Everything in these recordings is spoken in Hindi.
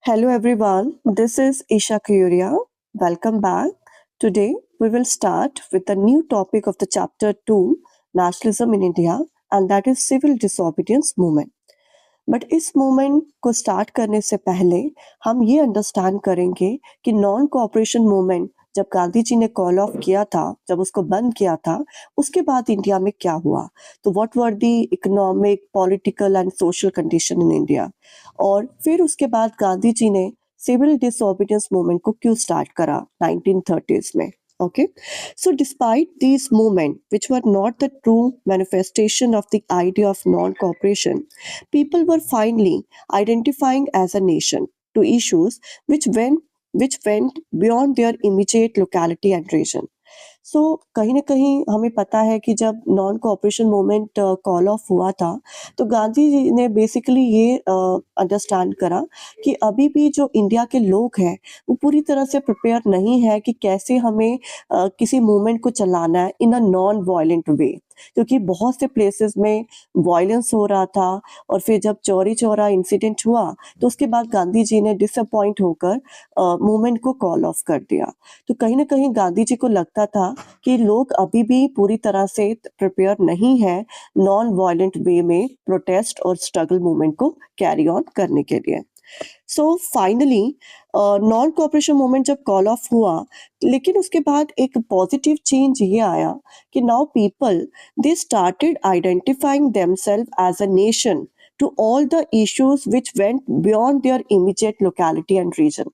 Hello everyone, this is Isha Kuyuria. Welcome back. Today we will start with a new topic of the chapter 2 Nationalism in India, and that is Civil Disobedience Movement. But इस मूवमेंट को स्टार्ट करने से पहले हम ये अंडरस्टैंड करेंगे कि नॉन कोऑपरेशन मूवमेंट जब गांधी जी ने कॉल ऑफ किया था, जब उसको बंद किया था, उसके बाद इंडिया में क्या हुआ। तो what were the economic, political and social condition in India, और फिर उसके बाद गांधी जी ने सिविल डिसोबीडियंस मूवमेंट को क्यों स्टार्ट करा 1930s में। Okay, so despite these movements, which were not the true manifestation of the idea of non-cooperation, people were finally identifying as a nation to issues which went beyond their immediate locality and region. सो कहीं न कहीं हमें पता है कि जब non cooperation movement call off हुआ था, तो गांधी जी ने बेसिकली ये अंडरस्टैंड करा कि अभी भी जो इंडिया के लोग हैं, वो पूरी तरह से प्रिपेयर नहीं है कि कैसे हमें किसी मूवमेंट को चलाना है इन अ नॉन वायलेंट वे। क्योंकि बहुत से प्लेसेस में वायलेंस हो रहा था, और फिर जब चौरी चौरा इंसिडेंट हुआ, तो उसके बाद गांधी जी ने डिसअपॉइंट होकर मूवमेंट को कॉल ऑफ कर दिया। तो कहीं न कहीं गांधी जी को लगता था कि लोग अभी भी पूरी तरह से प्रिपेयर नहीं है नॉन वायलेंट वे में प्रोटेस्ट और स्ट्रगल मूवमेंट को कैरी ऑन करने के लिए। So finally non cooperation movement जब कॉल ऑफ हुआ, लेकिन उसके बाद एक पॉजिटिव चेंज ये आया कि now people they started identifying themselves as a nation to all the issues which went beyond their immediate locality and region.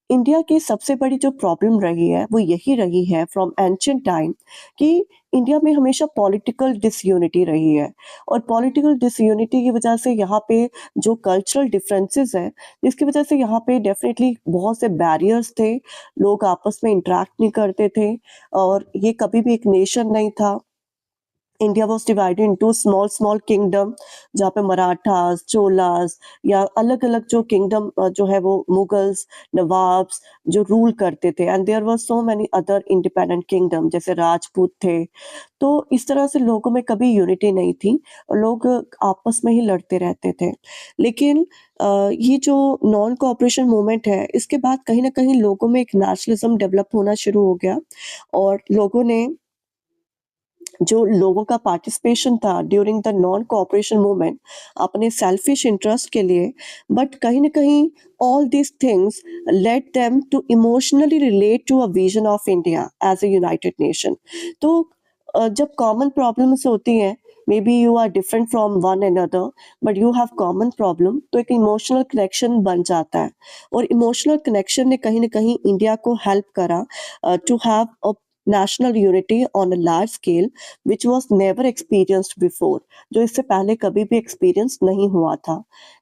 India की सबसे बड़ी जो प्रॉब्लम रही है वो यही रही है फ्रॉम एंशिएंट टाइम कि इंडिया में हमेशा पॉलिटिकल डिसयूनिटी रही है, और पॉलिटिकल डिसयूनिटी की वजह से यहाँ पे जो कल्चरल डिफरेंसेस है, जिसकी वजह से यहाँ पे डेफिनेटली बहुत से बैरियर्स थे, लोग आपस में इंटरेक्ट नहीं करते थे, और ये कभी भी एक नेशन नहीं था। India was divided into small small kingdom, जहाँ पे मराठास, चोलास या अलग अलग जो किंगडम जो है वो मुगल्स, नवाब्स जो रूल करते थे, and there were so many other independent kingdom जैसे राजपूत थे। तो इस तरह से लोगों में कभी यूनिटी नहीं थी, और लोग आपस में ही लड़ते रहते थे। लेकिन ये जो नॉन कोऑपरेशन मूवमेंट है, इसके बाद कहीं ना कहीं लोगों में एक नेशनलिज्म डेवलप होना शुरू हो गया, और लोगों ने जो लोगों का पार्टिसिपेशन था during the non cooperation movement अपने सेल्फिश इंटरेस्ट के लिए, बट कहीं ना कहीं all these things let them to emotionally relate to a vision of India as a united nation. तो जब कॉमन प्रॉब्लम्स होती हैं, may be you are different from one another, but you have common problem, तो एक इमोशनल कनेक्शन बन जाता है, और इमोशनल कनेक्शन ने कहीं ना कहीं इंडिया को हेल्प करा to have a national unity on a large scale which was never experienced before, जो इससे पहले कभी भी एक्सपीरियंस नहीं हुआ था।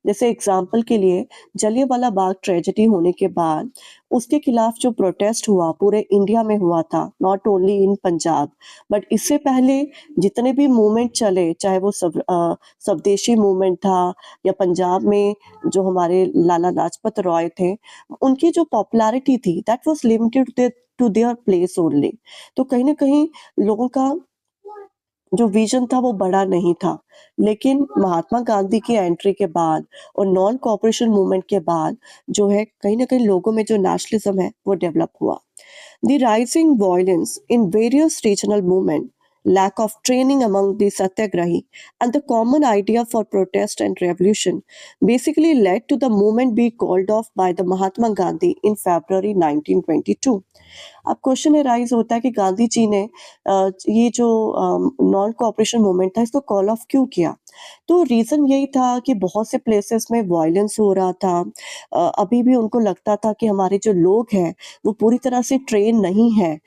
जैसे एग्जाम्पल के लिए, जलियांवाला बाग ट्रेजेडी होने के बाद उसके खिलाफ जो प्रोटेस्ट हुआ पूरे इंडिया में हुआ था, not only in Punjab, but इससे पहले जितने भी मूवमेंट चले, चाहे वो स्वदेशी मूवमेंट था, या पंजाब में जो हमारे लाला लाजपत राय थे, उनकी जो पॉपुलैरिटी थी that was limited to their place only. तो कहीं ना कहीं लोगों का जो विजन था वो बड़ा नहीं था। लेकिन महात्मा गांधी की एंट्री के बाद और नॉन कोऑपरेशन मूवमेंट के बाद जो है, कहीं ना कहीं लोगों में जो नेशनलिज्म है वो डेवलप हुआ। The rising violence in various regional movements, lack of training among the satyagrahi, and the common idea for protest and revolution basically led to the movement being called off by the Mahatma Gandhi in February 1922. अब क्वेश्चन अराइज होता है कि गांधी जी ने ये जो नॉन कोऑपरेशन मूवमेंट था, इसको कॉल ऑफ क्यों किया। तो रीज़न यही था कि बहुत से प्लेसेस में वायलेंस हो रहा था। अभी भी उनको लगता था कि हमारे जो लोग हैं वो पूरी तरह से ट्रेन नहीं है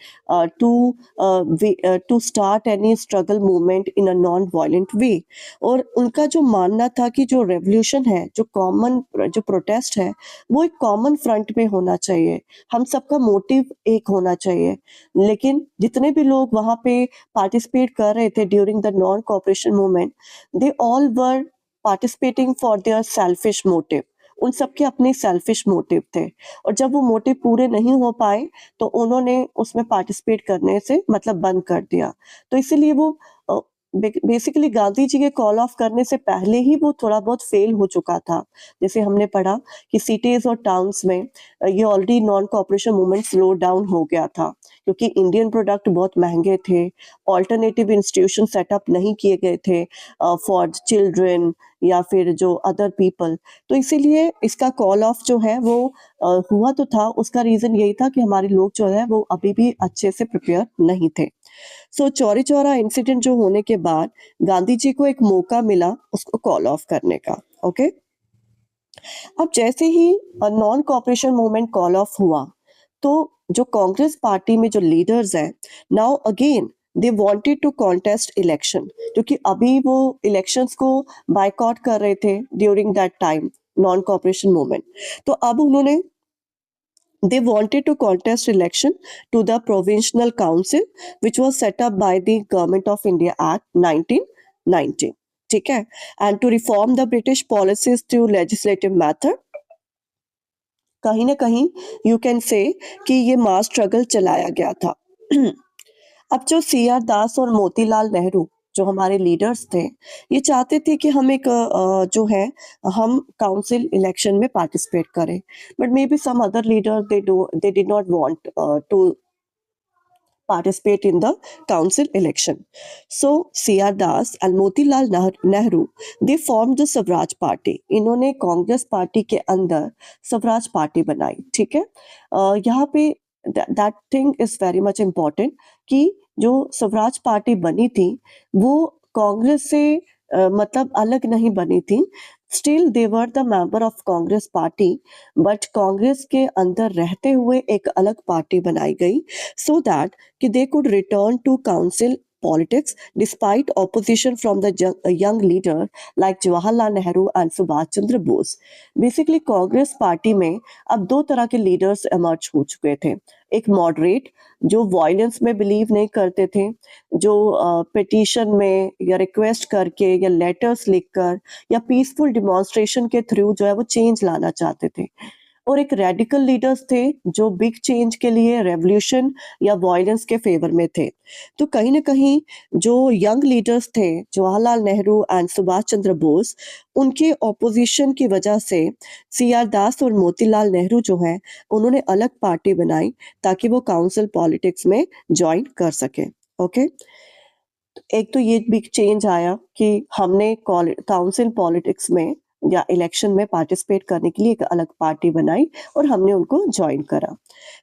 to start any struggle movement in a non violent way. और उनका जो मानना था कि जो रेवोल्यूशन है, जो कॉमन जो प्रोटेस्ट है, वो एक कॉमन फ्रंट में होना चाहिए, हम सबका मोटिव एक होना चाहिए। लेकिन जितने भी लोग वहाँ पे पार्टिसिपेट कर रहे थे during the non cooperation movement, they all were participating for their selfish motive. उन सबके अपने सेल्फिश मोटिव थे, और जब वो मोटिव पूरे नहीं हो पाए तो उन्होंने उसमें पार्टिसिपेट करने से मतलब बंद कर दिया। तो इसीलिए वो बेसिकली गांधी जी के कॉल ऑफ करने से पहले ही वो थोड़ा बहुत फेल हो चुका था। जैसे हमने पढ़ा कि सिटीज और टाउन्स में ये already non cooperation movement slow down हो गया था, क्योंकि इंडियन प्रोडक्ट बहुत महंगे थे, ऑल्टरनेटिव इंस्टीट्यूशन सेटअप नहीं किए गए थे फॉर चिल्ड्रन या फिर जो अदर पीपल। तो इसीलिए इसका कॉल ऑफ जो है वो हुआ तो था, उसका रीजन यही था कि हमारे लोग जो है वो अभी भी अच्छे से प्रिपेयर नहीं थे। सो चौरी चौरा इंसिडेंट जो होने के बाद गांधी जी को एक मौका मिला उसको कॉल ऑफ करने का। ओके, अब जैसे ही non cooperation movement call off हुआ, तो जो कांग्रेस पार्टी में जो लीडर्स हैं, now again they wanted to contest election, क्योंकि अभी वो इलेक्शंस को बायकॉट कर रहे थे during that time non cooperation movement. तो अब उन्होंने they wanted to contest election to the provincial council which was set up by the government of India Act 1990, ठीक है, and to reform the British policies through legislative method। कहीं ना कहीं यू कैन से कि ये मास स्ट्रगल चलाया गया था। अब जो सी आर दास और मोतीलाल नेहरू जो हमारे लीडर्स थे, ये चाहते थे कि हम एक जो है हम काउंसिल इलेक्शन में पार्टिसिपेट करें, but may be some other leader they did not want to participate in the council election. So C.R. Das and Motilal Nehru, they formed the Swaraj party. इन्होंने कांग्रेस पार्टी के अंदर स्वराज पार्टी बनाई, ठीक है। यहाँ पे that thing is very much important कि जो स्वराज पार्टी बनी थी वो कांग्रेस से मतलब अलग नहीं बनी थी। Still they were the member of Congress party, but Congress के अंदर रहते हुए एक अलग पार्टी बनाई गई so that they could return to council politics despite opposition from the young leader like Jawaharlal Nehru and Subhash Chandra Bose। Basically Congress party में अब दो तरह के लीडर्स इमर्ज हो चुके थे। एक मॉडरेट जो वायलेंस में बिलीव नहीं करते थे, जो पिटीशन में या रिक्वेस्ट करके या लेटर्स लिखकर या पीसफुल डिमॉन्स्ट्रेशन के थ्रू जो है वो चेंज लाना चाहते थे। और एक रेडिकल लीडर्स थे जो बिग चेंज के लिए रेवोल्यूशन या वायलेंस के फेवर में थे। तो कहीं ना कहीं जो यंग लीडर्स थे जवाहरलाल नेहरू एंड सुभाष चंद्र बोस, उनके ऑपोजिशन की वजह से सी आर दास और मोतीलाल नेहरू जो है उन्होंने अलग पार्टी बनाई ताकि वो काउंसिल पॉलिटिक्स में ज्वाइन कर सके। ओके, एक तो ये बिग चेंज आया कि हमने काउंसिल पॉलिटिक्स में या इलेक्शन में पार्टिसिपेट करने के लिए एक अलग पार्टी बनाई और हमने उनको ज्वाइन करा।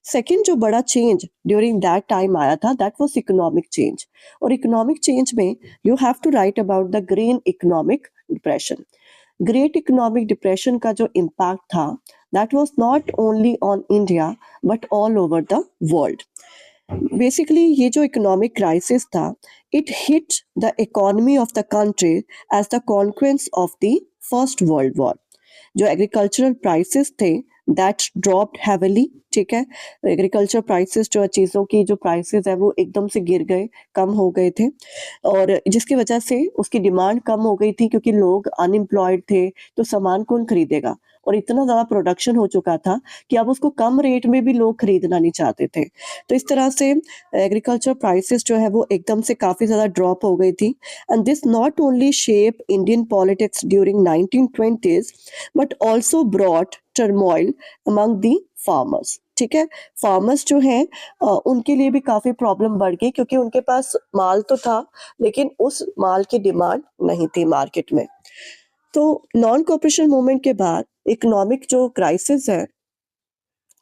सेकंड जो बड़ा चेंज ड्यूरिंग दैट टाइम आया था दैट वाज इकोनॉमिक चेंज। और इकोनॉमिक चेंज में you have to write about the green economic depression. Great economic depression का जो इम्पैक्ट था that was not only on India but all over the world. Basically ये जो इकोनॉमिक क्राइसिस था, it hit the economy of the country as the consequence of the first world war. जो एग्रीकल्चरल प्राइसेस थे दैट ड्रॉप्ड हेविली, ठीक है। एग्रीकल्चर प्राइसेस जो चीज़ों की जो प्राइसेस है वो एकदम से गिर गए, कम हो गए थे, और जिसकी वजह से उसकी डिमांड कम हो गई थी क्योंकि लोग अनएम्प्लॉयड थे, तो सामान कौन खरीदेगा। और इतना ज़्यादा प्रोडक्शन हो चुका था कि अब उसको कम रेट में भी लोग खरीदना नहीं चाहते थे। तो इस तरह से एग्रीकल्चर प्राइसेस जो है वो एकदम से काफ़ी ज़्यादा ड्रॉप हो गई थी। And this not only shape Indian politics during 1920s but also brought turmoil among the farmers, ठीक है। फार्मर्स जो हैं उनके लिए भी काफ़ी प्रॉब्लम बढ़ गई क्योंकि उनके पास माल तो था लेकिन उस माल की डिमांड नहीं थी मार्केट में। तो नॉन कॉपरेशन मूवमेंट के बाद इकोनॉमिक जो क्राइसिस है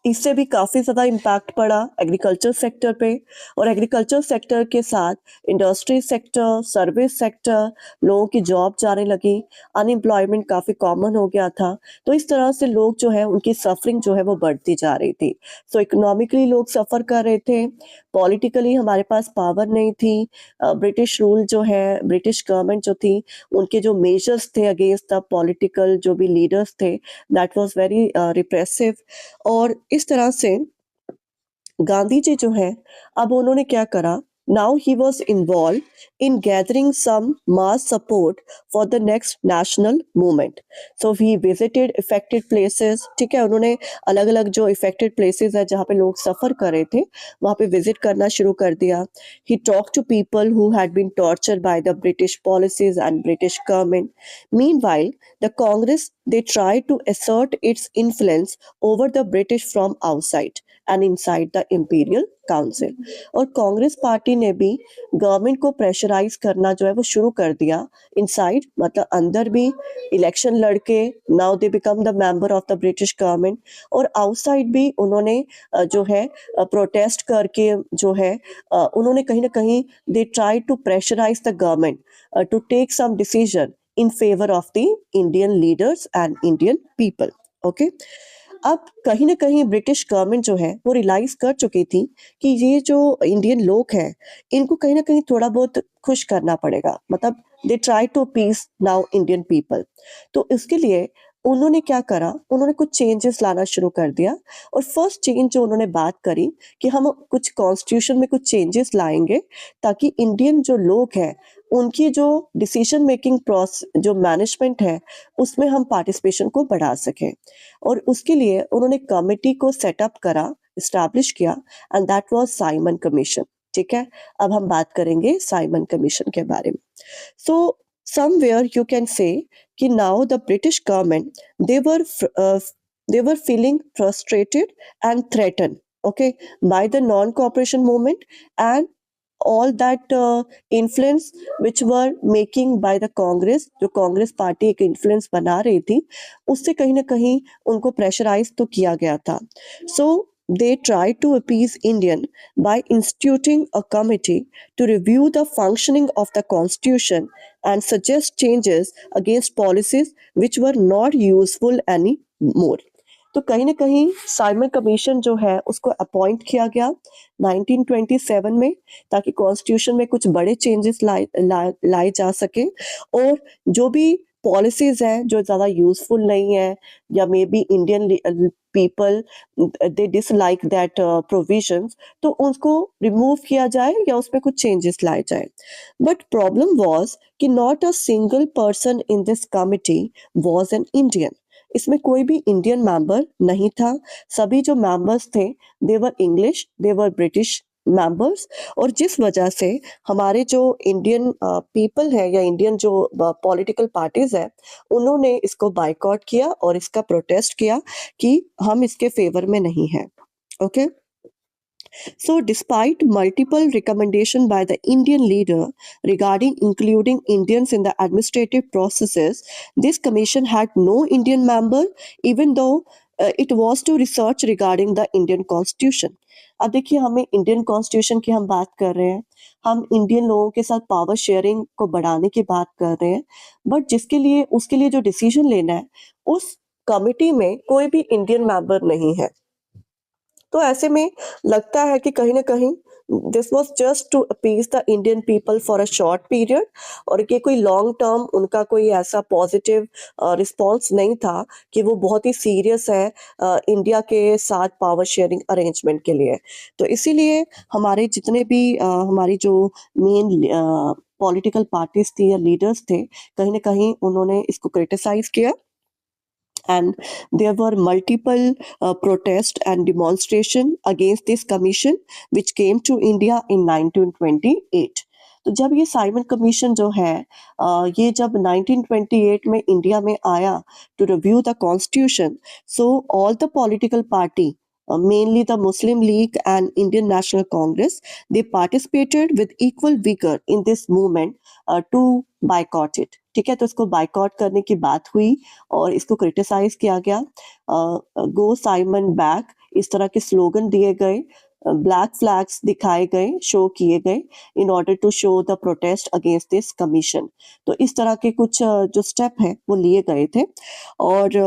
इससे भी काफ़ी ज़्यादा इम्पैक्ट पड़ा एग्रीकल्चर सेक्टर पे, और एग्रीकल्चर सेक्टर के साथ इंडस्ट्री सेक्टर, सर्विस सेक्टर, लोगों की जॉब जाने लगी, अनएम्प्लॉयमेंट काफ़ी कॉमन हो गया था। तो इस तरह से लोग जो है उनकी सफरिंग जो है वो बढ़ती जा रही थी। सो इकोनॉमिकली लोग सफ़र कर रहे थे, पॉलिटिकली हमारे पास पावर नहीं थी। ब्रिटिश रूल जो है, ब्रिटिश गवर्नमेंट जो थी, उनके जो मेजर्स थे अगेंस्ट द पॉलिटिकल जो भी लीडर्स थे दैट वाज वेरी रिप्रेसिव। और इस तरह से गांधी जी जो है अब उन्होंने क्या करा, now he was involved in gathering some mass support for the next national movement. So he visited affected places. ठीक है, उन्होंने अलग अलग जो affected places है जहाँ पे लोग सफ़र कर रहे थे वहाँ पे विजिट करना शुरू कर दिया. He talked to people who had been tortured by the British policies and British government. Meanwhile, the Congress, they tried to assert its influence over the British from outside and inside the Imperial Council. और कांग्रेस पार्टी ने भी गवर्नमेंट को प्रेशराइज करना जो है वो शुरू कर दिया. इनसाइड मतलब अंदर भी इलेक्शन लड़के now they become the member of the British government, और आउटसाइड भी उन्होंने जो है प्रोटेस्ट करके जो है उन्होंने कहीं ना कहीं they try to pressurise the government to take some decision in favour of the Indian leaders and Indian people. Okay, अब कहीं ना कहीं ब्रिटिश गवर्नमेंट जो है वो रियलाइज कर चुकी थी कि ये जो इंडियन लोग हैं इनको कहीं ना कहीं थोड़ा बहुत खुश करना पड़ेगा. मतलब they try to peace now Indian people. तो इसके लिए उन्होंने क्या करा, उन्होंने कुछ चेंजेस लाना शुरू कर दिया. और फर्स्ट चेंज जो उन्होंने बात करी कि हम कुछ कॉन्स्टिट्यूशन में कुछ चेंजेस लाएंगे ताकि इंडियन जो लोग हैं उनकी जो डिसीजन मेकिंग प्रोसेस जो मैनेजमेंट है उसमें हम पार्टिसिपेशन को बढ़ा सकें. और उसके लिए उन्होंने कमेटी को सेटअप करा, इस्टेब्लिश किया, and that was Simon commission. ठीक है, अब हम बात करेंगे साइमन कमीशन के बारे में. सो somewhere you can say कि now the British government they were feeling frustrated and threatened, okay, by the non-cooperation movement and all that influence which were making by the Congress. जो कांग्रेस पार्टी एक इन्फ्लुएंस बना रही थी उससे कहीं ना कहीं उनको प्रेशराइज तो किया गया था. So they tried to appease Indian by instituting a committee to review the functioning of the constitution and suggest changes against policies which were not useful anymore. तो कहीं ना कहीं साइमन कमीशन जो है उसको अपॉइंट किया गया 1927 में ताकि कॉन्स्टिट्यूशन में कुछ बड़े चेंजेस लाए जा सके, और जो भी पॉलिसीज हैं जो ज़्यादा यूजफुल नहीं है या may be Indian people they dislike that provisions, तो उसको रिमूव किया जाए या उसमें कुछ चेंजेस लाए जाए. बट प्रॉब्लम वाज कि not a single person in this committee was an Indian. इसमें कोई भी इंडियन मेंबर नहीं था. सभी जो मेंबर्स थे दे वर इंग्लिश, दे वर ब्रिटिश मेंबर्स. और जिस वजह से हमारे जो इंडियन पीपल है या इंडियन जो पॉलिटिकल पार्टीज है उन्होंने इसको बायकॉट किया और इसका प्रोटेस्ट किया कि हम इसके फेवर में नहीं हैं. Okay, So, despite multiple recommendations by the Indian leader regarding including Indians in the administrative processes, this commission had no Indian member, even though it was to research regarding the Indian constitution. अब देखिए, हमें इंडियन कॉन्स्टिट्यूशन की हम बात कर रहे हैं, हम इंडियन लोगों के साथ पावर शेयरिंग को बढ़ाने की बात कर रहे हैं, बट जिसके लिए उसके लिए जो डिसीजन लेना है उस कमिटी में कोई भी इंडियन मेंबर नहीं है. तो ऐसे में लगता है कि कहीं ना कहीं this was just to appease the Indian people for a short period, और ये कोई लॉन्ग टर्म उनका कोई ऐसा पॉजिटिव रिस्पॉन्स नहीं था कि वो बहुत ही सीरियस है इंडिया के साथ पावर शेयरिंग अरेंजमेंट के लिए. तो इसीलिए हमारे जितने भी हमारी जो मेन पॉलिटिकल पार्टीज थी या लीडर्स थे कहीं ना कहीं उन्होंने इसको क्रिटिसाइज किया, and there were multiple protests and demonstration against this commission which came to India in 1928. तो जब ये साइमन कमीशन जो है ये जब 1928 में इंडिया में आया to review the constitution, so all the political party mainly the Muslim League and Indian National Congress, they participated with equal vigor in this movement to boycott it. ठीक है, तो इसको बाइकॉट करने की बात हुई और इसको क्रिटिसाइज किया गया. गो साइमन बैक, इस तरह के स्लोगन दिए गए, ब्लैक फ्लैग्स दिखाए गए, शो किए गए in order to show the protest against this commission. तो इस तरह के कुछ जो स्टेप है वो लिए गए थे. और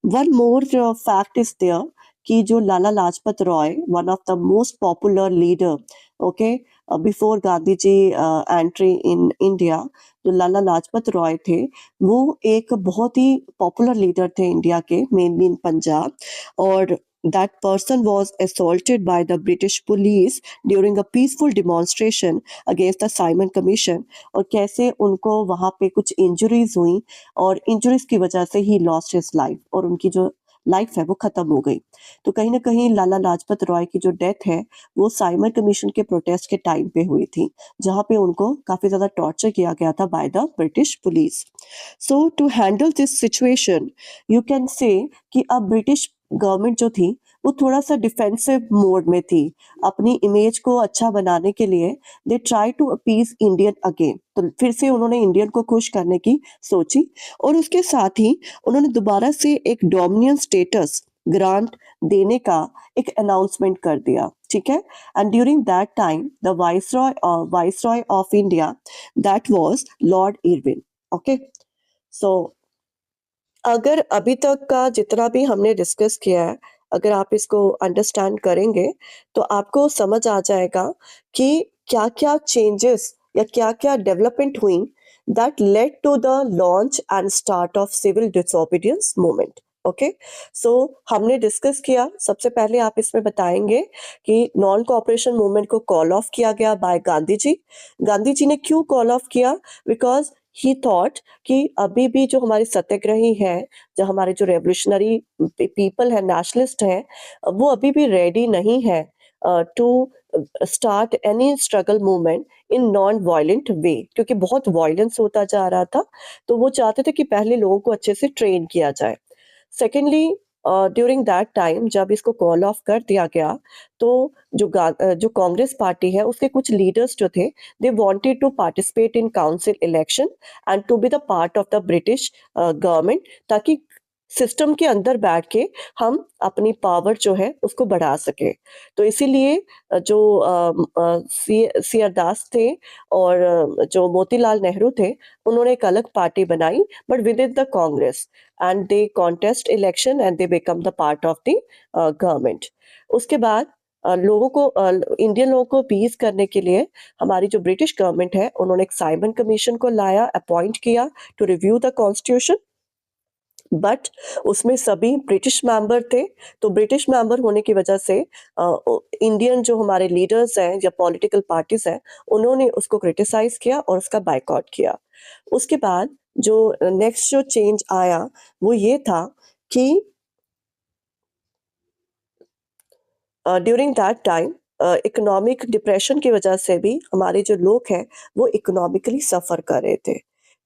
one more fact is there कि जो Lala Lajpat Rai, one of the most popular leader, okay, before Gandhi ji entry in India, जो लाला लाजपत रॉय थे वो एक बहुत ही पॉपुलर लीडर थे इंडिया के, मेनली इन पंजाब. और that person was assaulted by the British police during a peaceful demonstration against the Simon Commission, और कैसे उनको वहाँ पे कुछ इंजरीज हुई और इंजरीज की वजह से ही लॉस्ट हिज लाइफ, और उनकी जो लाइफ है वो खत्म हो गई। तो कहीं ना कहीं लाला लाजपत राय की जो डेथ है वो साइमन कमीशन के प्रोटेस्ट के टाइम पे हुई थी, जहाँ पे उनको काफी ज्यादा टॉर्चर किया गया था by the British police. So to handle this situation you can say कि अब ब्रिटिश गवर्नमेंट जो थी वो थोड़ा सा डिफेंसिव मोड में थी। अपनी इमेज को अच्छा बनाने के लिए they try to appease Indian again, तो फिर से उन्होंने इंडियन को खुश करने की सोची, और उसके साथ ही उन्होंने दोबारा से एक डोमिनियन स्टेटस ग्रांट देने का एक अनाउंसमेंट कर दिया, ठीक है। And during that time the viceroy of India that was Lord Irwin. Okay, so अगर अभी तक का जितना भी हमने डिस्कस किया है, अगर आप इसको अंडरस्टैंड करेंगे तो आपको समझ आ जाएगा कि क्या-क्या चेंजेस या क्या-क्या डेवलपमेंट हुई that led to the launch and start of civil disobedience movement. Okay, so हमने डिस्कस किया, सबसे पहले आप इसमें बताएंगे कि नॉन कोऑपरेशन मूवमेंट को कॉल ऑफ किया गया बाय गांधी जी। गांधी जी ने क्यों कॉल ऑफ किया? बिकॉज ही थॉट कि अभी भी जो हमारे सत्याग्रही हैं, जो हमारे जो रेवोल्यूशनरी पीपल है, नेशनलिस्ट हैं, वो अभी भी रेडी नहीं है to start any struggle movement in non violent way, क्योंकि बहुत वायलेंस होता जा रहा था। तो वो चाहते थे कि पहले लोगों को अच्छे से ट्रेन किया जाए। सेकेंडली, ड्यूरिंग दैट टाइम जब इसको कॉल ऑफ कर दिया गया, तो जो कांग्रेस पार्टी है उसके कुछ लीडर्स जो थे, they wanted to participate in council election and to be the part of the British government, ताकि सिस्टम के अंदर बैठ के हम अपनी पावर जो है उसको बढ़ा सके। तो इसीलिए सी आर दास थे और जो मोतीलाल नेहरू थे, उन्होंने एक अलग पार्टी बनाई but with in the Congress, and they contest election and they become the part of the government. उसके बाद इंडियन लोगों को पीस करने के लिए हमारी जो ब्रिटिश गवर्नमेंट है, उन्होंने एक साइमन कमीशन को लाया, अपॉइंट किया to review the constitution, but उसमें सभी ब्रिटिश मेंबर थे। तो ब्रिटिश मेंबर होने की वजह से इंडियन जो हमारे लीडर्स हैं या पॉलिटिकल पार्टीज हैं, उन्होंने उसको क्रिटिसाइज किया और उसका बायकॉट किया। उसके बाद जो नेक्स्ट जो चेंज आया वो ये था कि during that time economic depression की वजह से भी हमारे जो लोग हैं वो इकोनॉमिकली सफ़र कर रहे थे।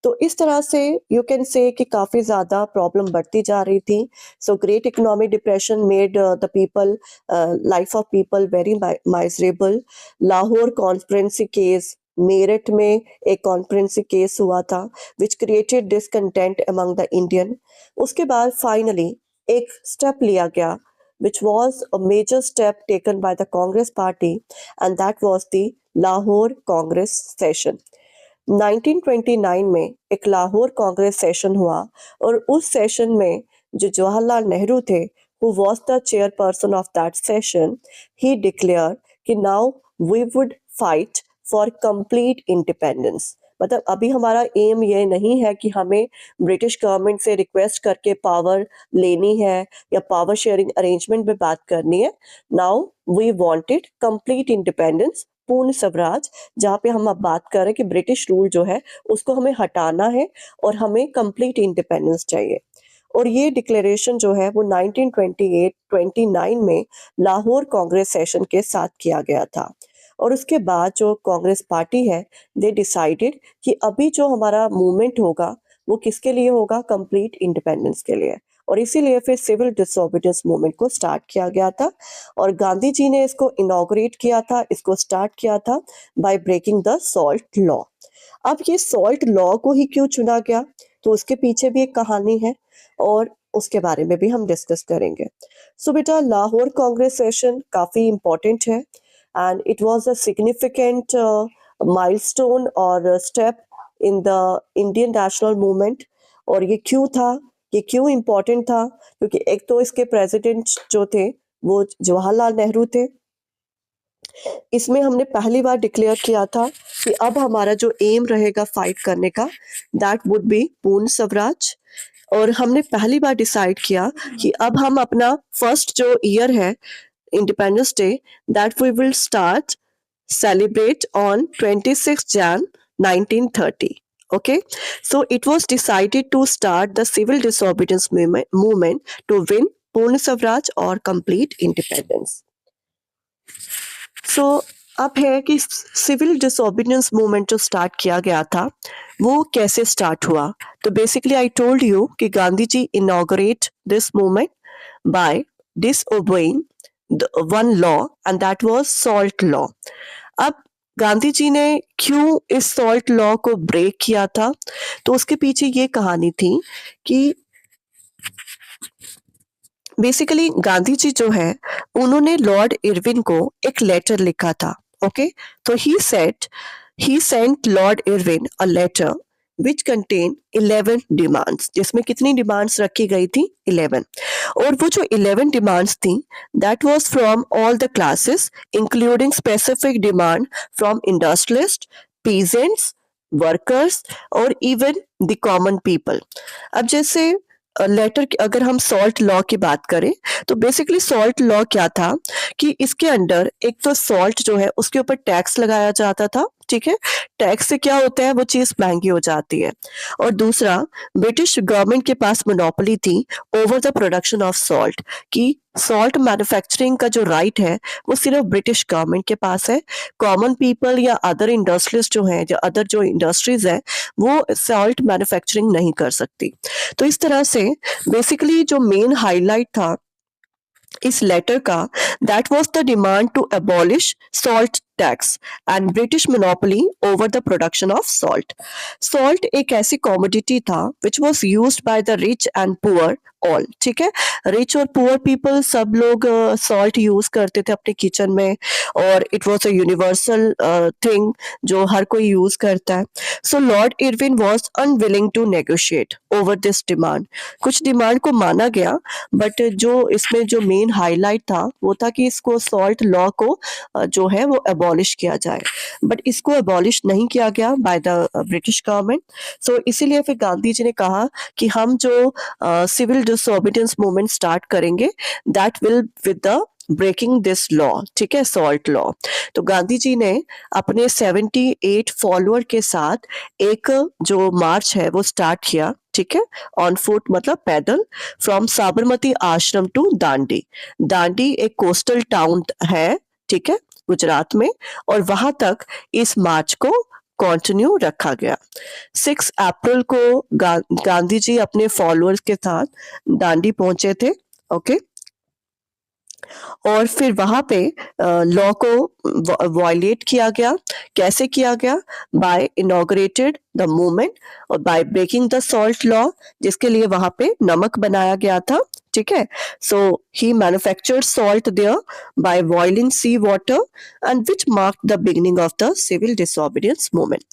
तो इस तरह से यू कैन से कि काफ़ी ज़्यादा प्रॉब्लम बढ़ती जा रही थी। So great economic depression made the people life of people very miserable. Lahore conspiracy case, Meerut में एक कॉन्फ्रेंसी केस हुआ था which created discontent among the Indian. उसके बाद फाइनली एक स्टेप लिया गया which was a major step taken by the Congress party, and that was the Lahore Congress session. 1929 में एक लाहौर कांग्रेस सेशन हुआ, और उस सेशन में जो जवाहरलाल नेहरू थे, who was the chairperson of that session, he declared कि now we would fight for complete independence। मतलब अभी हमारा एम ये नहीं है कि हमें ब्रिटिश गवर्नमेंट से रिक्वेस्ट करके पावर लेनी है या पावर शेयरिंग अरेंजमेंट में बात करनी है। Now we wanted complete independence, Purna Swaraj, जहाँ पे हम अब बात कर रहे हैं कि ब्रिटिश रूल जो है उसको हमें हटाना है और हमें कंप्लीट इंडिपेंडेंस चाहिए। और ये डिक्लेरेशन जो है वो 1928-29 में लाहौर कांग्रेस सेशन के साथ किया गया था। और उसके बाद जो कांग्रेस पार्टी है, दे डिसाइडेड कि अभी जो हमारा मूवमेंट होगा वो किसके लिए होगा? कंप्लीट इंडिपेंडेंस के लिए। और इसीलिए फिर सिविल डिसोबीडियंस मूवमेंट को स्टार्ट किया गया था, और गांधी जी ने इसको इनॉग्रेट किया था, इसको स्टार्ट किया था by breaking the salt law. अब ये सॉल्ट लॉ को ही क्यों चुना गया, तो उसके पीछे भी एक कहानी है और उसके बारे में भी हम डिस्कस करेंगे। सो बेटा, लाहौर कांग्रेस सेशन काफ़ी इम्पोर्टेंट है and it was a significant milestone or step in the Indian national movement। और ये क्यों था, ये क्यों इम्पोर्टेंट था? क्योंकि एक तो इसके प्रेसिडेंट जो थे वो जवाहरलाल नेहरू थे। इसमें हमने पहली बार डिक्लेयर किया था कि अब हमारा जो एम रहेगा फाइट करने का, दैट वुड बी पूर्ण स्वराज। और हमने पहली बार डिसाइड किया कि अब हम अपना फर्स्ट जो ईयर है independence day, that we will start celebrate on 26 Jan 1930. Okay, so it was decided to start the civil disobedience movement to win Purna Swaraj or complete independence. So अब है कि सिविल डिसोबीडियंस मूवमेंट जो स्टार्ट किया गया था वो कैसे स्टार्ट हुआ. तो बेसिकली आई टोल्ड यू कि Gandhi ji inaugurate this movement by disobeying one law and that was salt law. अब गांधी जी ने क्यों इस सॉल्ट लॉ को ब्रेक किया था, तो उसके पीछे ये कहानी थी कि बेसिकली गांधी जी जो है उन्होंने लॉर्ड इरविन को एक लेटर लिखा था. ओके, तो he sent Lord Irwin a letter which contain 11 demands, जिसमें कितनी डिमांड्स रखी गई थी 11. और वो जो 11 डिमांड्स थी that was from all the classes including specific demand from industrialists, peasants, workers और even the common people. अब जैसे लेटर अगर हम सॉल्ट लॉ की बात करें तो बेसिकली सॉल्ट लॉ क्या था कि इसके अंडर एक तो सॉल्ट जो है उसके ऊपर टैक्स लगाया जाता था. ठीक है, टैक्स से क्या होता है वो चीज महंगी हो जाती है. और दूसरा, ब्रिटिश गवर्नमेंट के पास मोनोपोली थी over the production of salt, कि सॉल्ट मैन्युफैक्चरिंग का जो राइट है वो सिर्फ ब्रिटिश गवर्नमेंट के पास है. कॉमन पीपल या अदर इंडस्ट्रियलिस्ट जो हैं, या अदर जो इंडस्ट्रीज है वो सॉल्ट मैन्युफैक्चरिंग नहीं कर सकती. तो इस तरह से बेसिकली जो मेन हाईलाइट था इस लेटर का, that was the demand to abolish salt tax and British monopoly over the production of salt. Salt एक ऐसी कॉमोडिटी था which was used by the rich and poor all. ठीक है, रिच और पुअर पीपल सब लोग सॉल्ट यूज करते थे अपने किचन में, और it was a universal thing जो हर कोई यूज करता है. So Lord Irwin was unwilling to negotiate over this demand. कुछ डिमांड को माना गया, बट जो इसमें जो मेन हाईलाइट था वो था कि इसको सॉल्ट लॉ को जो है वो अबॉलिश किया जाए. बट इसको अबॉलिश नहीं किया गया by the British government. So इसीलिए फिर गांधी जी ने कहा कि हम जो सिविल डिसोबीडियंस मूवमेंट स्टार्ट करेंगे that will with the breaking this law. ठीक है, सॉल्ट लॉ. तो गांधी जी ने अपने 78 फॉलोअर के साथ एक जो मार्च है वो स्टार्ट किया. ठीक है, ऑन फुट मतलब पैदल, फ्रॉम साबरमती आश्रम टू दांडी. दांडी एक कोस्टल टाउन है, ठीक है, गुजरात में, और वहां तक इस मार्च को कंटिन्यू रखा गया. 6 अप्रैल को गांधी जी अपने फॉलोअर्स के साथ दांडी पहुंचे थे. ओके, और फिर वहां पे लॉ को वायलेट किया गया. कैसे किया गया? बाय इनॉग्रेटेड द मूवमेंट और by breaking the salt law, जिसके लिए वहां पे नमक बनाया गया था. ठीक है, so he manufactured salt thereby boiling sea water and which mark the beginning of the civil disobedience movement.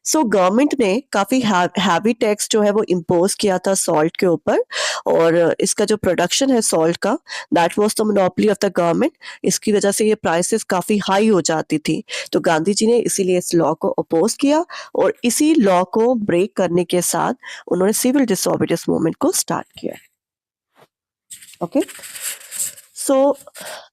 So government ने काफी हैवी टैक्स जो है वो इम्पोज किया था सॉल्ट के ऊपर, और इसका जो प्रोडक्शन है सॉल्ट का that was the monopoly of the government. इसकी वजह से ये प्राइसेस काफी हाई हो जाती थी. तो गांधी जी ने इसीलिए इस लॉ को अपोज किया, और इसी लॉ को ब्रेक करने के साथ उन्होंने सिविल डिसोबीडियंस मूवमेंट को स्टार्ट किया. ओके, सो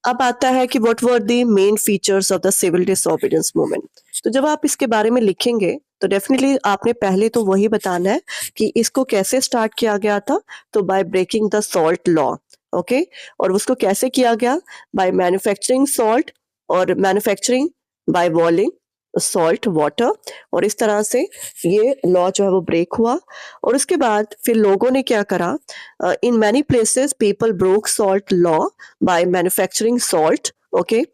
अब आता है कि what were the main features of the civil disobedience movement. तो जब आप इसके बारे में लिखेंगे तो डेफिनेटली आपने पहले तो वही बताना है कि इसको कैसे स्टार्ट किया गया था. तो by breaking the salt law. Okay, और उसको कैसे किया गया? बाय मैन्युफैक्चरिंग सॉल्ट और manufacturing by boiling salt water. और इस तरह से ये लॉ जो है वो ब्रेक हुआ. और उसके बाद फिर लोगों ने क्या करा? In many places people broke salt law by manufacturing salt. Okay,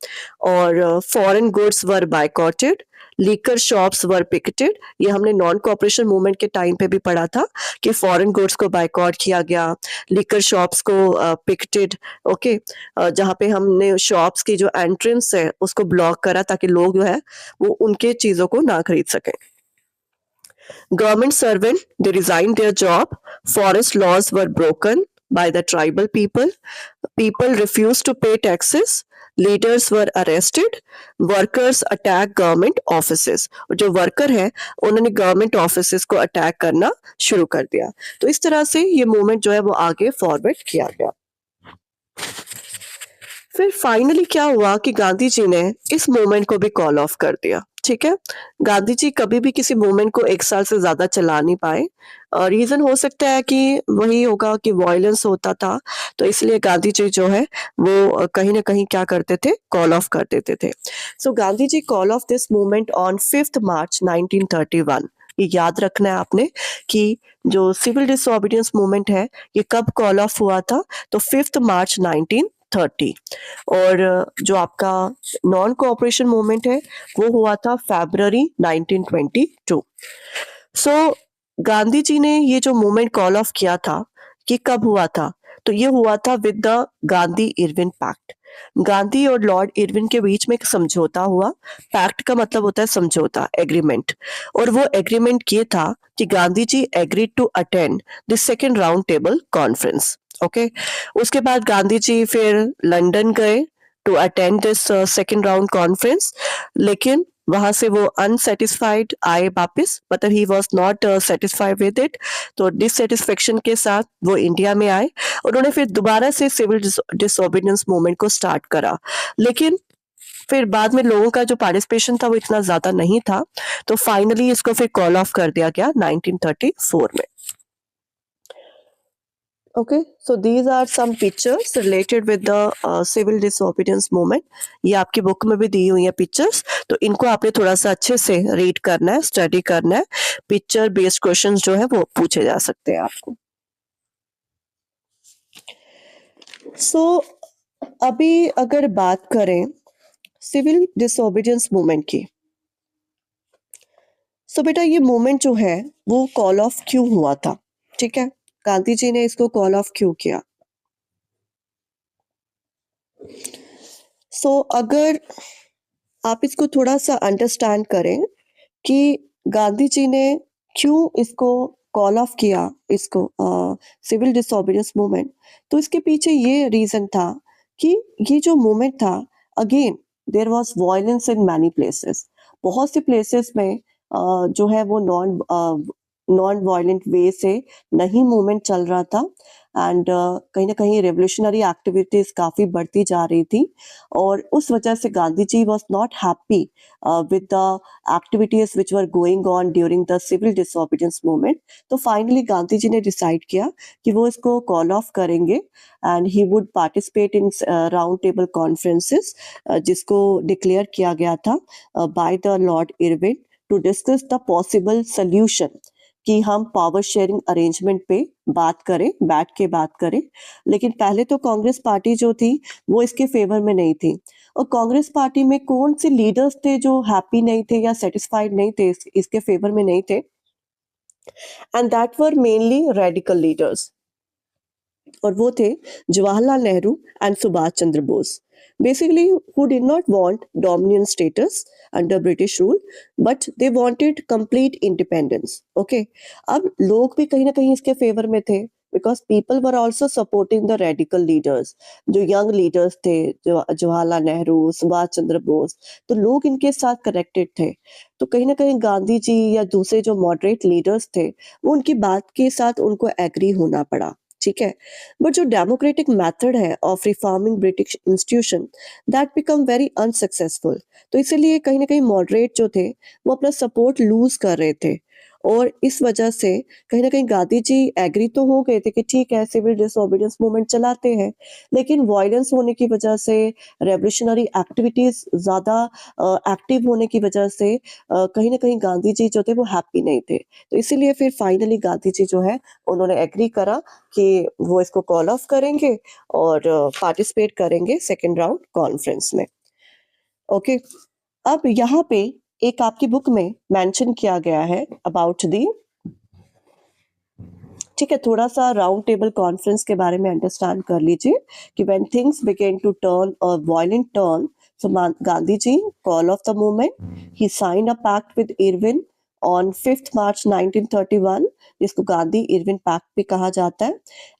और foreign goods were boycotted, liquor shops were picketed. ये हमने नॉन कॉपरेशन मूवमेंट के टाइम पे भी पढ़ा था कि फॉरेन गुड्स को बायकॉट किया गया, लीकर शॉप्स को पिकेटेड. ओके, जहाँ पे हमने शॉप्स की जो एंट्रेंस है उसको ब्लॉक करा ताकि लोग जो है वो उनके चीजों को ना खरीद सकें. Government servant, they resigned their job. Forest laws were broken by the tribal people. People refused to pay taxes. Leaders were arrested, workers attack government offices, जो वर्कर है उन्होंने गवर्नमेंट ऑफिसेस को अटैक करना शुरू कर दिया। तो इस तरह से ये मूवमेंट जो है वो आगे फॉरवर्ड किया गया। फिर फाइनली क्या हुआ कि गांधी जी ने इस मूवमेंट को भी कॉल ऑफ कर दिया। ठीक है, गांधी जी कभी भी किसी मूवमेंट को 1 साल से ज्यादा चला नहीं पाए। रीजन हो सकता है कि वही होगा कि वायलेंस होता था, तो इसलिए गांधी जी जो है वो कहीं ना कहीं क्या करते थे, कॉल ऑफ कर देते थे। So Gandhi ji call off this movement on 5 March 1931। ये याद रखना है आपने कि जो सिविल डिसोबीडियंस मूवमेंट है ये कब कॉल ऑफ हुआ था, तो 5 मार्च 1930। और जो आपका नॉन कोऑपरेशन मूवमेंट है वो हुआ था फरवरी 1922। सो गांधी जी ने ये जो मूवमेंट कॉल ऑफ किया था कि कब हुआ था, तो ये हुआ था with the Gandhi Irwin pact. Gandhi और लॉर्ड इरविन के बीच में एक समझौता हुआ। पैक्ट का मतलब होता है समझौता, एग्रीमेंट। और वो एग्रीमेंट ये था कि Gandhi ji agreed to attend the second round table conference. Okay, उसके बाद गांधी जी फिर लंदन गए to attend this second round conference, लेकिन वहां से वो अनसेटिस्फाइड आए वापस, मतलब he was not satisfied with it. तो डिससेटिस्फेक्शन के साथ वो इंडिया में आए। उन्होंने फिर दोबारा से सिविल डिसोबीडियंस मूवमेंट को स्टार्ट करा, लेकिन फिर बाद में लोगों का जो पार्टिसिपेशन था वो इतना ज्यादा नहीं था, तो फाइनली इसको फिर कॉल ऑफ कर दिया गया 1934 में। Okay, so these are some pictures related with the civil disobedience movement. ये आपकी बुक में भी दी हुई है पिक्चर्स, तो इनको आपने थोड़ा सा अच्छे से रीड करना है, स्टडी करना है। पिक्चर बेस्ड क्वेश्चंस जो है वो पूछे जा सकते हैं आपको। सो अभी अगर बात करें सिविल डिसोबीडियंस मूवमेंट की, सो बेटा ये मूवमेंट जो है वो कॉल ऑफ क्यों हुआ था? ठीक है, गांधी जी ने इसको कॉल ऑफ क्यों किया? सो अगर आप इसको थोड़ा सा अंडरस्टैंड करें कि गांधी जी ने क्यों इसको कॉल ऑफ किया, इसको सिविल डिसोबीडियंस मूवमेंट, तो इसके पीछे ये रीजन था कि ये जो मूवमेंट था, again there was violence in many places. बहुत से प्लेसेस में जो है वो नॉन वायलेंट वे से नहीं मूवमेंट चल रहा था, एंड कहीं ना कहीं रेवोल्यूशनरी एक्टिविटीज काफी बढ़ती जा रही थी, और उस वजह से Gandhi ji was not happy with the activities which were going on during the civil disobedience movement. तो फाइनली गांधी जी ने डिसाइड किया कि वो इसको कॉल ऑफ करेंगे, and he would participate in round table conferences, जिसको डिक्लेयर किया गया था by the Lord Irwin to discuss the possible solution, कि हम पावर शेयरिंग अरेंजमेंट पे बात करें, बैठ के बात करें। लेकिन पहले तो कांग्रेस पार्टी जो थी वो इसके फेवर में नहीं थी, और कांग्रेस पार्टी में कौन से लीडर्स थे जो हैप्पी नहीं थे या सेटिस्फाइड नहीं थे, इसके फेवर में नहीं थे, and that were mainly radical leaders, और वो थे Jawaharlal Nehru and Subhash Chandra Bose, basically who did not want dominant status under British rule, but they wanted complete independence. Okay, अब लोग भी कहीं ना कहीं इसके फेवर में थे, because people were also supporting the radical leaders, जो young leaders थे, जो जवाहरलाल नेहरू, सुभाष चंद्र बोस, तो लोग इनके साथ कनेक्टेड थे। तो कहीं ना कहीं गांधी जी या दूसरे जो मॉडरेट लीडर्स थे वो उनकी बात के साथ उनको एग्री होना पड़ा। ठीक है, बट जो डेमोक्रेटिक मेथड है of reforming British institution, that become very unsuccessful. तो इसीलिए कहीं ना कहीं मॉडरेट जो थे वो अपना सपोर्ट लूज कर रहे थे, और इस वजह से कहीं ना कहीं गांधी जी एग्री तो हो गए थे कि ठीक है सिविल डिसोबीडियंस मूवमेंट चलाते हैं, लेकिन वायलेंस होने की वजह से, रेवोल्यूशनरी एक्टिविटीज ज्यादा एक्टिव होने की वजह से कहीं ना कहीं गांधी जी जो थे वो हैप्पी नहीं थे। तो इसीलिए फिर फाइनली गांधी जी जो है उन्होंने एग्री करा कि वो इसको कॉल ऑफ करेंगे और पार्टिसिपेट करेंगे सेकेंड राउंड कॉन्फ्रेंस में। ओके, अब यहाँ पे एक आपकी बुक में मेंशन किया गया है अबाउट दी, ठीक है, थोड़ा सा राउंड टेबल कॉन्फ्रेंस के बारे में अंडरस्टैंड कर लीजिए कि when things began to turn a violent turn, so Gandhi ji call off the movement, he signed a pact with Irwin on 5 March 1931, जिसको गांधी इरविन पैक्ट भी कहा जाता है।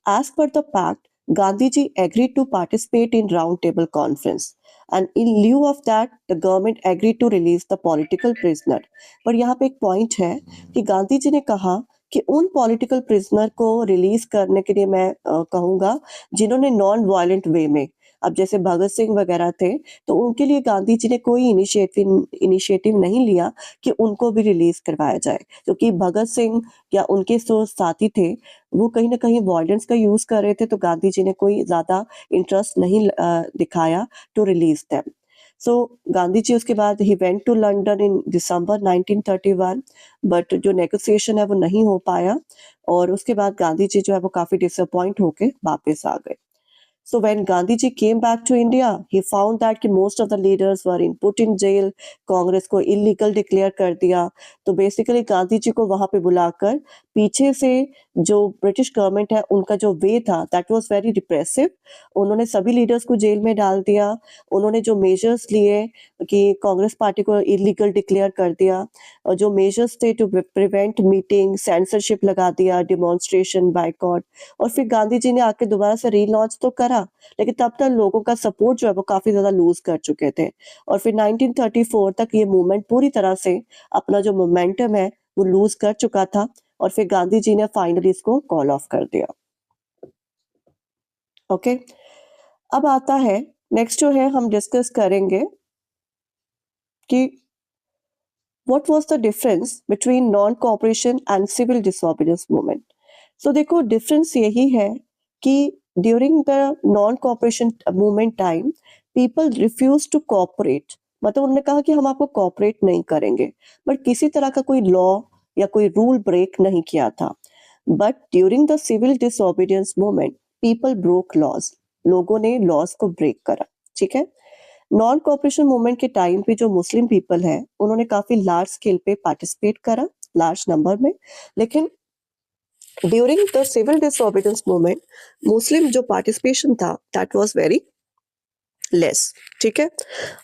As per the pact, Gandhi ji agreed to participate in round table conference. and in lieu of that the government agreed to release the political prisoner. पर यहाँ पे एक पॉइंट है कि गांधी जी ने कहा कि उन पॉलिटिकल प्रिजनर को रिलीज करने के लिए मैं कहूँगा जिन्होंने नॉन वायलेंट वे में, अब जैसे भगत सिंह वगैरह थे, तो उनके लिए गांधी जी ने कोई इनिशिएटिव नहीं लिया कि उनको भी रिलीज करवाया जाए, क्योंकि भगत सिंह या उनके जो साथी थे वो कहीं ना कहीं वायलेंस का यूज कर रहे थे, तो गांधी जी ने कोई ज्यादा इंटरेस्ट नहीं दिखाया to release them. So Gandhi ji उसके बाद he went to London in December 1931, but जो नेगोशिएशन है वो नहीं हो पाया, और उसके बाद गांधी जी जो है वो काफी डिसअपॉइंट होके वापस आ गए. So when Gandhiji came back to India, he found that कि most of the leaders were in put in jail, Congress को illegal declare कर दिया. तो basically गांधी जी को वहां पे बुलाकर पीछे से जो ब्रिटिश गवर्नमेंट है उनका जो वे था that was very repressive. उन्होंने सभी लीडर्स को जेल में डाल दिया. उन्होंने जो मेजर्स लिए कि कांग्रेस पार्टी को इलीगल डिक्लेयर कर दिया, और जो मेजर्स थे टू प्रिवेंट मीटिंग, सेंसरशिप लगा दिया, डिमॉन्स्ट्रेशन, बाइकॉट, और फिर गांधी जी ने आके दोबारा से रीलॉन्च तो करा, लेकिन तब तक लोगों का सपोर्ट जो है वो काफी ज्यादा लूज कर चुके थे, और फिर 1934 तक ये मूवमेंट पूरी तरह से अपना जो मोमेंटम है वो लूज कर चुका था, और फिर गांधी जी ने फाइनली इसको कॉल ऑफ कर दिया. ओके, अब आता है नेक्स्ट जो है हम डिस्कस करेंगे कि what was the difference between non-cooperation and civil disobedience movement. So देखो डिफरेंस यही है कि during the non-cooperation movement time people refused to cooperate, मतलब उन्होंने कहा कि हम आपको कॉपरेट नहीं करेंगे, बट किसी तरह का कोई लॉ या कोई रूल ब्रेक नहीं किया था. But during the civil disobedience movement people broke laws, लोगों ने लॉज को ब्रेक करा. ठीक है, नॉन कॉपरेशन मूवमेंट के टाइम पे जो मुस्लिम पीपल है उन्होंने काफी लार्ज स्केल पे पार्टिसिपेट करा, लार्ज नंबर में, लेकिन during the civil disobedience movement Muslim जो पार्टिसिपेशन था दैट वाज वेरी लेस. ठीक है,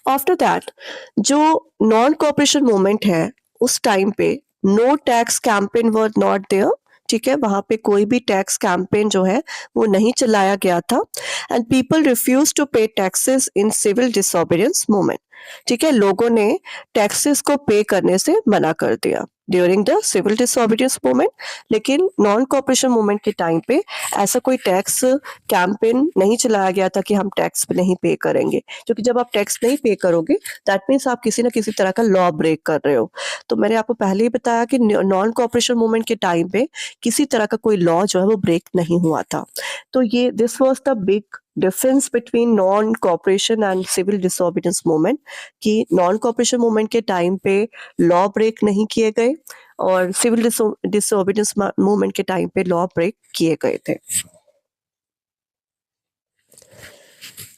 आफ्टर दैट जो नॉन कॉपरेशन मूवमेंट है उस टाइम पे no tax campaign were not there. ठीक है, वहां पे कोई भी टैक्स कैंपेन जो है वो नहीं चलाया गया था, and people refuse to pay taxes in civil disobedience movement. ठीक है, लोगों ने टैक्सेस को पे करने से मना कर दिया during the civil disobedience movement, लेकिन नॉन कॉपरेशन मूवमेंट के टाइम पे ऐसा कोई टैक्स कैंपेन नहीं चलाया गया था कि हम टैक्स नहीं पे करेंगे, क्योंकि जब आप टैक्स नहीं पे करोगे दैट मीन्स आप किसी ना किसी तरह का लॉ ब्रेक कर रहे हो. तो मैंने आपको पहले ही बताया कि नॉन कॉपरेशन मूवमेंट के टाइम पे किसी तरह का कोई लॉ जो है वो ब्रेक नहीं हुआ था. तो ये this was the big difference between non cooperation and civil disobedience movement, कि नॉन कॉपरेशन मूवमेंट के टाइम पे लॉ ब्रेक नहीं किए गए और सिविल डिसोबीडियंस मूवमेंट के टाइम पे लॉ ब्रेक किए गए थे.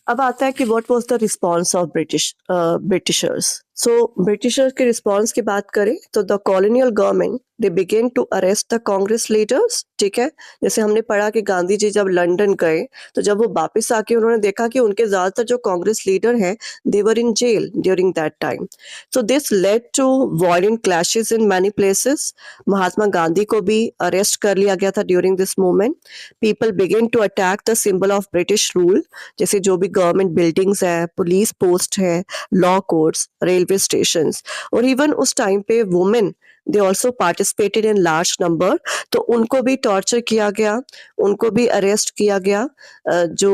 अब आता है कि what was the response of Britishers. So Britishers के रिस्पांस की बात करें तो the colonial government they began to arrest the Congress leaders. ठीक है, जैसे हमने पढ़ा कि गांधी जी जब लंदन गए तो जब वो वापस आके उन्होंने देखा कि उनके ज्यादातर जो कांग्रेस लीडर हैं they were in jail during that time. So this led to violent clashes in many places. Mahatma Gandhi को भी अरेस्ट कर लिया गया था during this movement. People began to attack the symbol of British rule, जैसे जो भी गवर्नमेंट बिल्डिंग्स है, पुलिस पोस्ट है, लॉ कोर्ट्स, रेलवे स्टेशंस, और इवन उस टाइम पे women they also participated in large number, तो उनको भी टॉर्चर किया गया, उनको भी अरेस्ट किया गया. जो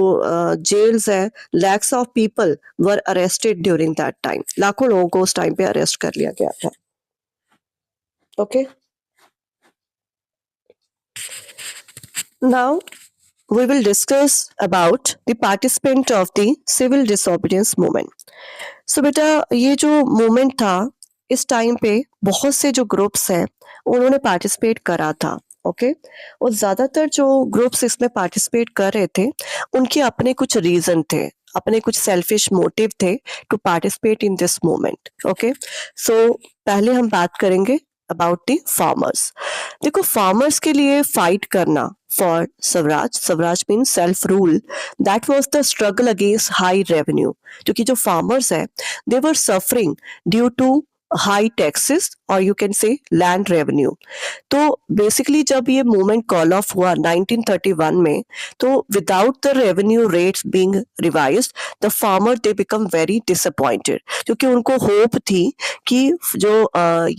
जेल्स है, lakhs of people were arrested during that time, लाखों लोगों को उस टाइम पे अरेस्ट कर लिया गया था. Okay, now we will discuss about the participant of the civil disobedience movement. So बेटा ये जो मूवमेंट था इस टाइम पे बहुत से जो ग्रुप्स हैं उन्होंने पार्टिसिपेट करा था. ओके, और ज्यादातर जो ग्रुप्स इसमें पार्टिसिपेट कर रहे थे उनके अपने कुछ रीजन थे, अपने कुछ सेल्फिश मोटिव थे to participate in this movement. Okay, so पहले हम बात करेंगे अबाउट द फार्मर्स. देखो फार्मर्स के लिए फाइट करना for swaraj, swaraj mean self rule, that was the struggle against high revenue. क्योंकि जो फार्मर्स है they were suffering due to high taxes or you can say land revenue. तो बेसिकली जब ये मूवमेंट कॉल ऑफ हुआ 1931 में, तो without the revenue rates being revised, the farmer they become very disappointed, क्योंकि उनको होप थी कि जो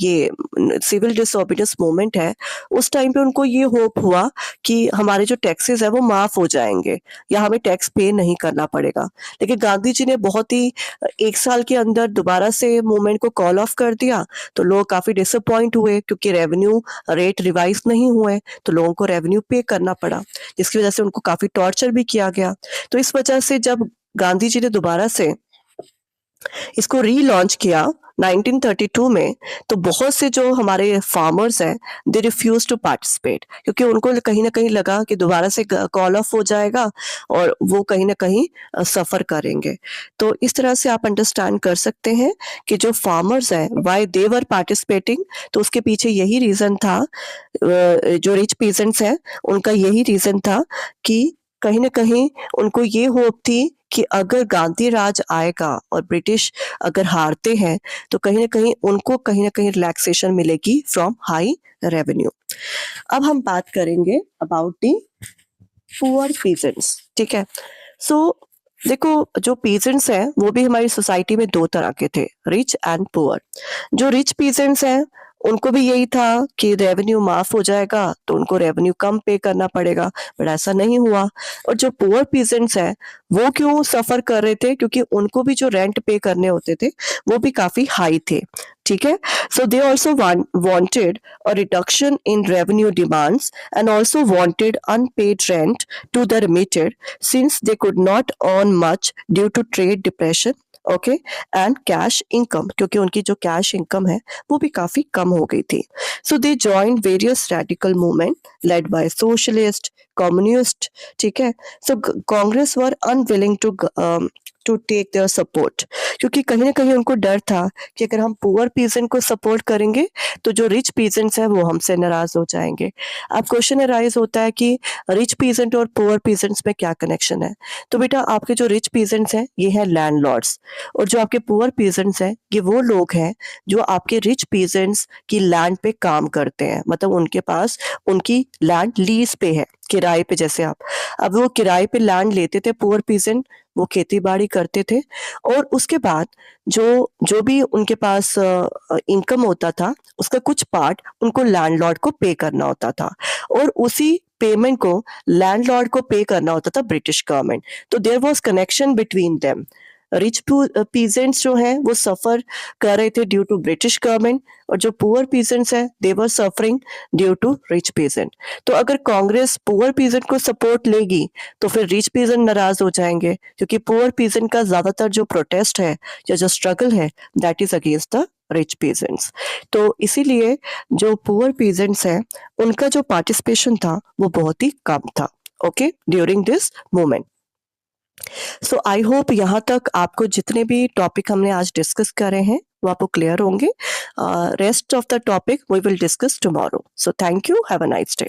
ये सिविल डिसोबीडियंस मूवमेंट है, उस टाइम पे उनको ये होप हुआ कि हमारे जो टैक्सेस है वो माफ हो जाएंगे या हमें टैक्स पे नहीं करना पड़ेगा। लेकिन गांधी जी ने बहुत ही 1 साल के अंदर दोबारा से मूवमेंट को कॉल ऑफ कर दिया, तो लोग काफी डिसअपॉइंट हुए क्योंकि रेवेन्यू रेट रिवाइज नहीं हुए, तो लोगों को रेवेन्यू पे करना पड़ा, जिसकी वजह से उनको काफी टॉर्चर भी किया गया। तो इस वजह से जब गांधी जी ने दोबारा से इसको रीलॉन्च किया 1932 में, तो बहुत से जो हमारे फार्मर्स हैं दे रिफ्यूज टू पार्टिसिपेट, क्योंकि उनको कहीं ना कहीं लगा कि दोबारा से कॉल ऑफ हो जाएगा और वो कहीं ना कहीं सफर करेंगे। तो इस तरह से आप अंडरस्टैंड कर सकते हैं कि जो फार्मर्स हैं व्हाई दे वर पार्टिसिपेटिंग, तो उसके पीछे यही रीजन था, जो रिच पीजेंट्स हैं उनका यही रीजन था कि कहीं ना कहीं उनको ये होप थी कि अगर गांधी राज आएगा और ब्रिटिश अगर हारते हैं, तो कहीं ना कहीं रिलैक्सेशन मिलेगी फ्रॉम हाई रेवेन्यू। अब हम बात करेंगे अबाउट दी पुअर पीजेंट्स, ठीक है। सो देखो, जो पीजेंट्स हैं वो भी हमारी सोसाइटी में 2 तरह के थे, रिच एंड पुअर। जो रिच पीजेंट्स हैं उनको भी यही था कि रेवेन्यू माफ हो जाएगा तो उनको रेवेन्यू कम पे करना पड़ेगा, बट ऐसा नहीं हुआ। और जो पुअर पीजेंट्स हैं वो क्यों सफर कर रहे थे, क्योंकि उनको भी जो रेंट पे करने होते थे वो भी काफी हाई थे, ठीक है। So they also wanted a reduction in revenue demands and also wanted unpaid rent to the remitted, since they could not earn much due to trade depression, okay, and cash income, क्योंकि उनकी जो कैश इनकम है वो भी काफी कम हो गई थी। So they join various radical movement led by socialist, communist, ठीक है। So Congress were unwilling to take their support, क्योंकि कहीं ना कहीं उनको डर था कि अगर हम पुअर पीजेंट को सपोर्ट करेंगे तो जो रिच पीजेंट्स हैं वो हमसे नाराज हो जाएंगे। अब क्वेश्चन अराइज होता है कि रिच पीजेंट और पुअर पीजेंट्स में क्या कनेक्शन है। तो बेटा, आपके जो रिच पीजेंट्स हैं ये हैं लैंडलॉर्ड्स, और जो आपके पुअर पीजेंट्स हैं ये वो लोग हैं जो आपके रिच पीजेंट्स की लैंड पे काम करते हैं, मतलब उनके पास उनकी लैंड लीज पे है, किराए पे। जैसे आप, अब वो किराए पे लैंड लेते थे पुअर पीजेंट, वो खेती बाड़ी करते थे, और उसके बाद जो जो भी उनके पास इनकम होता था उसका कुछ पार्ट उनको लैंडलॉर्ड को पे करना होता था, और उसी पेमेंट को लैंडलॉर्ड को पे करना होता था ब्रिटिश गवर्नमेंट। तो there was connection between them. Rich peasants जो हैं वो सफर कर रहे थे ड्यू टू ब्रिटिश गवर्नमेंट, और जो पुअर पीजेंट्स हैं they were suffering due to rich peasant. तो अगर कांग्रेस पुअर पीजेंट को सपोर्ट लेगी तो फिर रिच पीजेंट नाराज हो जाएंगे, क्योंकि पुअर पीजेंट का ज्यादातर जो प्रोटेस्ट है या जो स्ट्रगल है that is against the rich peasants. तो इसीलिए जो पुअर पीजेंट्स हैं उनका जो पार्टिसिपेशन था वो बहुत ही कम था, okay, during this movement. So I hope यहाँ तक आपको जितने भी टॉपिक हमने आज डिस्कस करे हैं वो आपको क्लियर होंगे। Rest of the topic we will discuss tomorrow. So thank you, have a nice day.